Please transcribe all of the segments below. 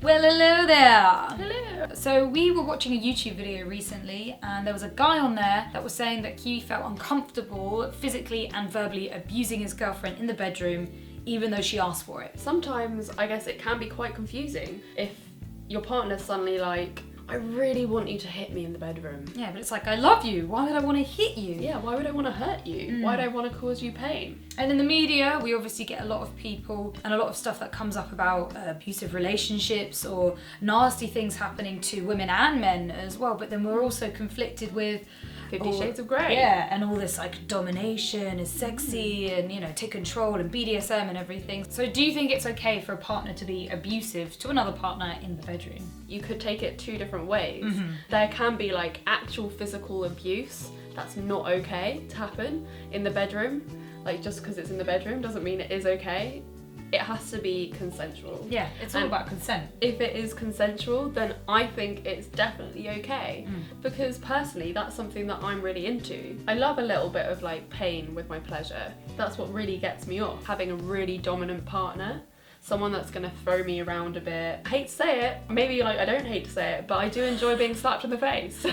Well, hello there. Hello. So we were watching a YouTube video recently and there was a guy on there that was saying that he felt uncomfortable physically and verbally abusing his girlfriend in the bedroom even though she asked for it. Sometimes I guess it can be quite confusing if your partner's suddenly like, I really want you to hit me in the bedroom. Yeah, but it's like, I love you. Why would I want to hit you? Yeah, why would I want to hurt you? Why would I want to cause you pain? And in the media, we obviously get a lot of people and a lot of stuff that comes up about abusive relationships or nasty things happening to women and men as well. But then we're also conflicted with 50 Shades of Grey. Yeah, and all this like domination is sexy and, you know, take control and BDSM and everything. So do you think it's okay for a partner to be abusive to another partner in the bedroom? You could take it two different ways. There can be like actual physical abuse that's not okay to happen in the bedroom. Like just because it's in the bedroom doesn't mean it is okay. It has to be consensual. Yeah, it's all about consent. If it is consensual, then I think it's definitely okay. Because personally, that's something that I'm really into. I love a little bit of like pain with my pleasure. That's what really gets me off. Having a really dominant partner, someone that's gonna throw me around a bit. I hate to say it, maybe like I don't hate to say it, but I do enjoy being slapped in the face.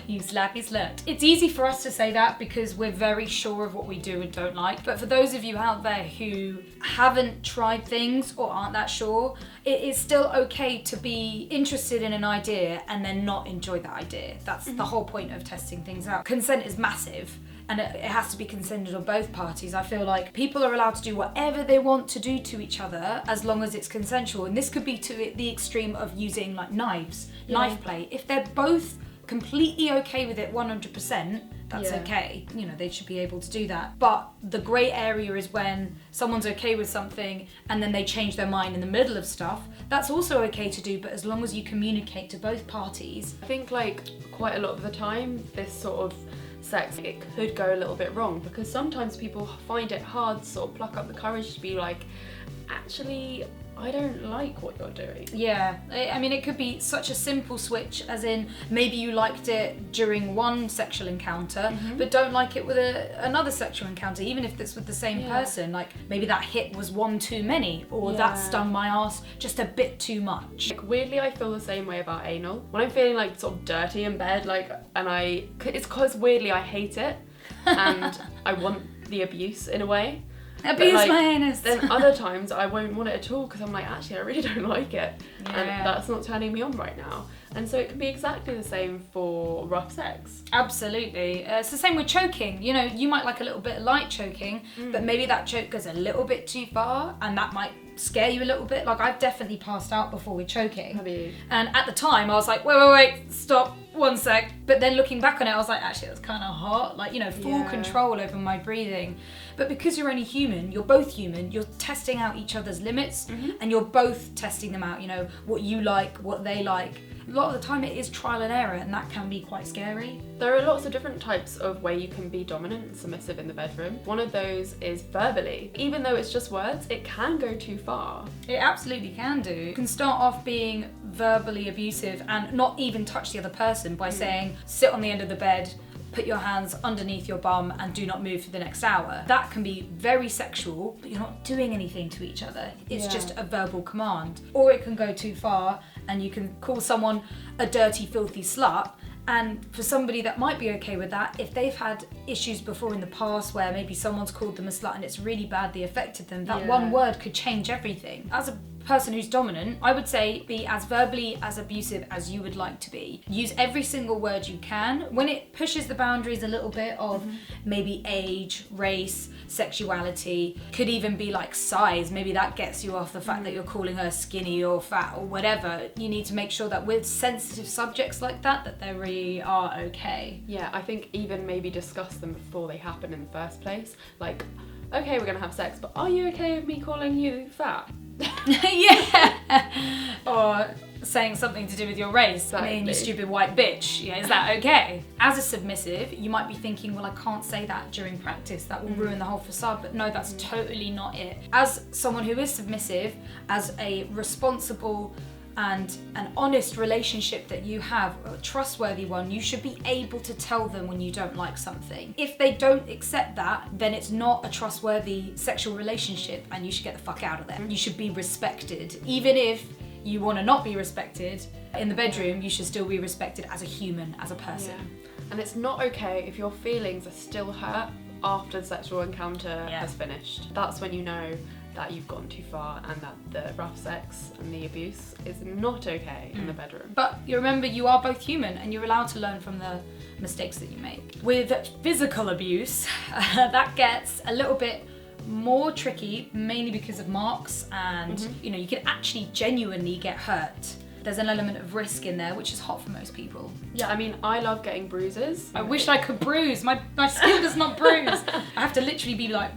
You slappy slut. It's easy for us to say that because we're very sure of what we do and don't like. But for those of you out there who haven't tried things or aren't that sure, it is still okay to be interested in an idea and then not enjoy that idea. That's the whole point of testing things out. Consent is massive. And it has to be consented on both parties. I feel like people are allowed to do whatever they want to do to each other as long as it's consensual. And this could be to the extreme of using like knives, knife play. If they're both completely okay with it 100%, that's okay. You know, they should be able to do that. But the grey area is when someone's okay with something and then they change their mind in the middle of stuff. That's also okay to do, but as long as you communicate to both parties. I think like quite a lot of the time, this sort of sex, it could go a little bit wrong because sometimes people find it hard to sort of pluck up the courage to be like, actually, I don't like what you're doing. Yeah, I mean, it could be such a simple switch as in maybe you liked it during one sexual encounter but don't like it with another sexual encounter, even if it's with the same person. Like maybe that hit was one too many or that stung my ass just a bit too much. Like weirdly, I feel the same way about anal. When I'm feeling like sort of dirty in bed, like, it's because weirdly I hate it and I want the abuse in a way. Abuse like, my anus. Then other times I won't want it at all because I'm like, actually, I really don't like it. And that's not turning me on right now. And so it can be exactly the same for rough sex. Absolutely. It's the same with choking. You know, you might like a little bit of light choking, but maybe that choke goes a little bit too far and that might scare you a little bit. Like I've definitely passed out before with choking. Have you? And at the time I was like, wait, stop, one sec. But then looking back on it, I was like, actually, that's kind of hot. Like, you know, full control over my breathing. But because you're only human, you're both human, you're testing out each other's limits and you're both testing them out, you know, what you like, what they like. A lot of the time it is trial and error and that can be quite scary. There are lots of different types of way you can be dominant and submissive in the bedroom. One of those is verbally. Even though it's just words, it can go too far. It absolutely can do. You can start off being verbally abusive and not even touch the other person by saying, sit on the end of the bed, put your hands underneath your bum and do not move for the next hour. That can be very sexual, but you're not doing anything to each other. It's just a verbal command. Or it can go too far and you can call someone a dirty, filthy slut. And for somebody that might be okay with that, if they've had issues before in the past where maybe someone's called them a slut and it's really badly affected them, that one word could change everything. As a person who's dominant, I would say be as verbally as abusive as you would like to be. Use every single word you can. When it pushes the boundaries a little bit of maybe age, race, sexuality, could even be like size, maybe that gets you off the fact that you're calling her skinny or fat or whatever. You need to make sure that with sensitive subjects like that they really are okay. Yeah, I think even maybe discuss them before they happen in the first place. Like, okay, we're gonna have sex, but are you okay with me calling you fat? Yeah. Or saying something to do with your race. I mean, you stupid white bitch. Yeah, is that okay? As a submissive, you might be thinking, well, I can't say that during practice. That will ruin the whole facade. But no, that's totally not it. As someone who is submissive, as a responsible and an honest relationship that you have, a trustworthy one, you should be able to tell them when you don't like something. If they don't accept that, then it's not a trustworthy sexual relationship and you should get the fuck out of there. You should be respected. Even if you want to not be respected in the bedroom, you should still be respected as a human, as a person. And it's not okay if your feelings are still hurt after the sexual encounter has finished. That's when you know that you've gone too far and that the rough sex and the abuse is not okay in the bedroom. But you remember, you are both human and you're allowed to learn from the mistakes that you make. With physical abuse, that gets a little bit more tricky, mainly because of marks and you know, you can actually genuinely get hurt. There's an element of risk in there, which is hot for most people. Yeah, I mean, I love getting bruises. I wish I could bruise. My skin does not bruise. I have to literally be like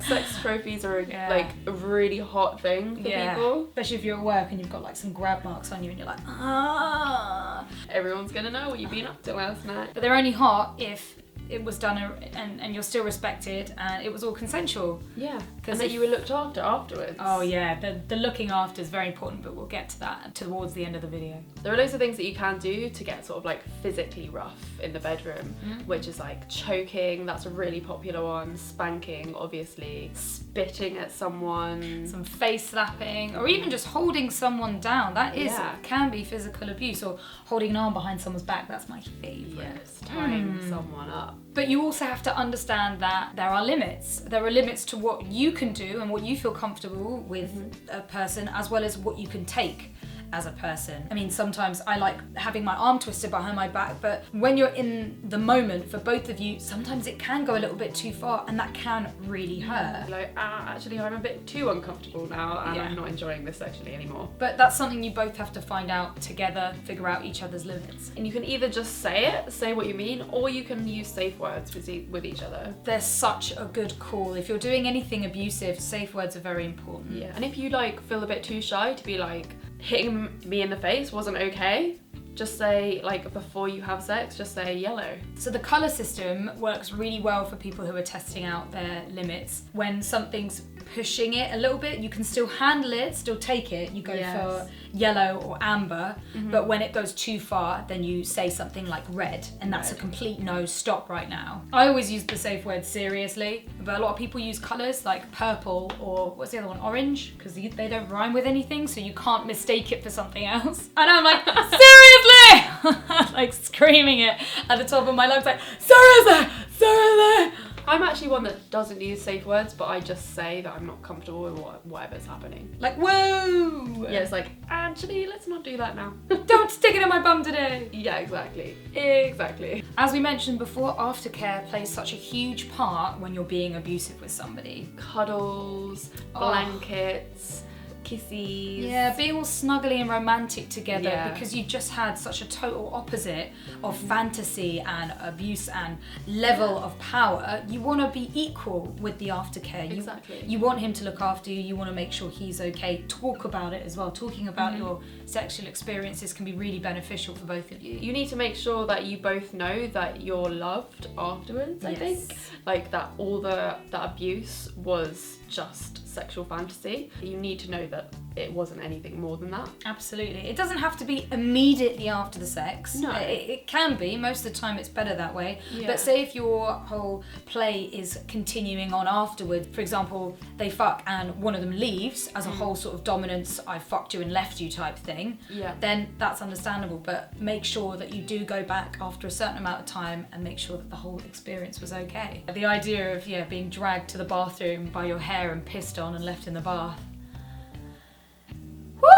sex trophies are like a really hot thing for people. Especially if you're at work and you've got like some grab marks on you and you're like, ah. Everyone's gonna know what you've been up to last night. But they're only hot if it was done and you're still respected and it was all consensual. Yeah, and that you were looked after afterwards. Oh yeah, the looking after is very important, but we'll get to that towards the end of the video. There are loads of things that you can do to get sort of like physically rough in the bedroom, which is like choking, that's a really popular one, spanking obviously, spitting at someone, some face slapping, or even just holding someone down. That can be physical abuse, or holding an arm behind someone's back. That's my favourite. Yes, tying someone up. But you also have to understand that there are limits. There are limits to what you can do and what you feel comfortable with a person, as well as what you can take as a person. I mean, sometimes I like having my arm twisted behind my back, but when you're in the moment for both of you, sometimes it can go a little bit too far and that can really hurt. Like, actually I'm a bit too uncomfortable now and I'm not enjoying this sexually anymore. But that's something you both have to find out together, figure out each other's limits. And you can either just say what you mean, or you can use safe words with each other. They're such a good call. If you're doing anything abusive, safe words are very important. Yeah, and if you like feel a bit too shy to be like, hitting me in the face wasn't okay, just say, like, before you have sex, just say yellow. So the colour system works really well for people who are testing out their limits. When something's pushing it a little bit, you can still handle it, still take it. You go for yellow or amber, but when it goes too far, then you say something like red, and that's a complete no, stop right now. I always use the safe word seriously, but a lot of people use colours like purple or what's the other one, orange, because they don't rhyme with anything, so you can't mistake it for something else. And I'm like, seriously! Like screaming it at the top of my lungs, like, seriously! Seriously! I'm actually one that doesn't use safe words, but I just say that I'm not comfortable with whatever's happening. Like, whoa! Yeah, it's like, actually, let's not do that now. Don't stick it in my bum today! Yeah, exactly. Exactly. As we mentioned before, aftercare plays such a huge part when you're being abusive with somebody. Cuddles, blankets, kisses. Yeah, being all snuggly and romantic together because you just had such a total opposite of fantasy and abuse and level of power. You want to be equal with the aftercare. Exactly. You want him to look after you. You want to make sure he's okay. Talk about it as well. Talking about your sexual experiences can be really beneficial for both of you. You need to make sure that you both know that you're loved afterwards, I think. Like that that abuse was just sexual fantasy. You need to know that it wasn't anything more than that. Absolutely. It doesn't have to be immediately after the sex. No. It can be. Most of the time it's better that way. Yeah. But say if your whole play is continuing on afterwards, for example, they fuck and one of them leaves as a whole sort of dominance, I fucked you and left you type thing, then that's understandable. But make sure that you do go back after a certain amount of time and make sure that the whole experience was okay. The idea of being dragged to the bathroom by your hair and pissed on and left in the bath.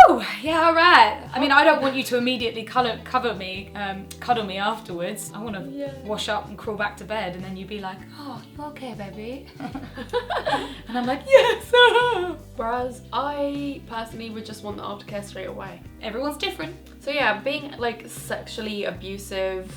Woo! Yeah, alright. I mean, I don't want you to immediately cuddle me afterwards. I want to wash up and crawl back to bed, and then you'd be like, oh, you okay, baby? And I'm like, yes! Whereas I personally would just want the aftercare straight away. Everyone's different. So yeah, being like sexually abusive,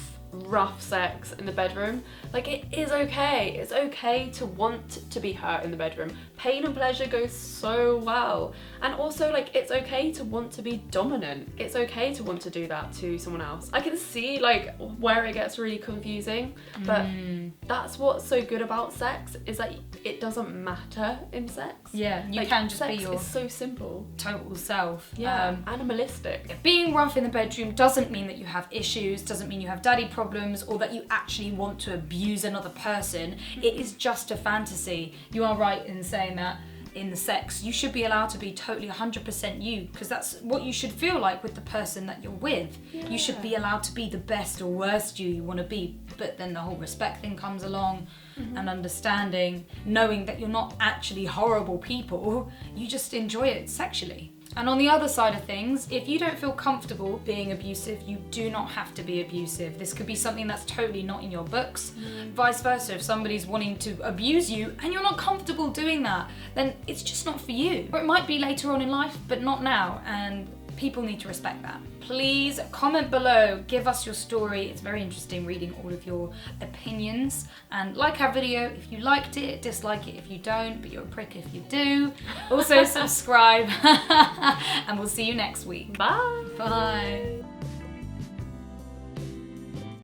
rough sex in the bedroom. Like, it is okay. It's okay to want to be hurt in the bedroom. Pain and pleasure goes so well. And also, like, it's okay to want to be dominant. It's okay to want to do that to someone else. I can see, like, where it gets really confusing, but that's what's so good about sex, is that it doesn't matter in sex. Yeah, you Like, can just sex be your is so simple. total self. Animalistic. Being rough in the bedroom doesn't mean that you have issues, doesn't mean you have daddy problems, or that you actually want to abuse another person. It is just a fantasy. You are right in saying that in the sex, you should be allowed to be totally 100% you, because that's what you should feel like with the person that you're with. Yeah. You should be allowed to be the best or worst you want to be, but then the whole respect thing comes along, and understanding, knowing that you're not actually horrible people, you just enjoy it sexually. And on the other side of things, if you don't feel comfortable being abusive, you do not have to be abusive. This could be something that's totally not in your books. Vice versa, if somebody's wanting to abuse you and you're not comfortable doing that, then it's just not for you. Or it might be later on in life, but not now, and people need to respect that. Please comment below, give us your story. It's very interesting reading all of your opinions. And like our video if you liked it, dislike it if you don't, but you're a prick if you do. Also subscribe, and we'll see you next week. Bye. Bye.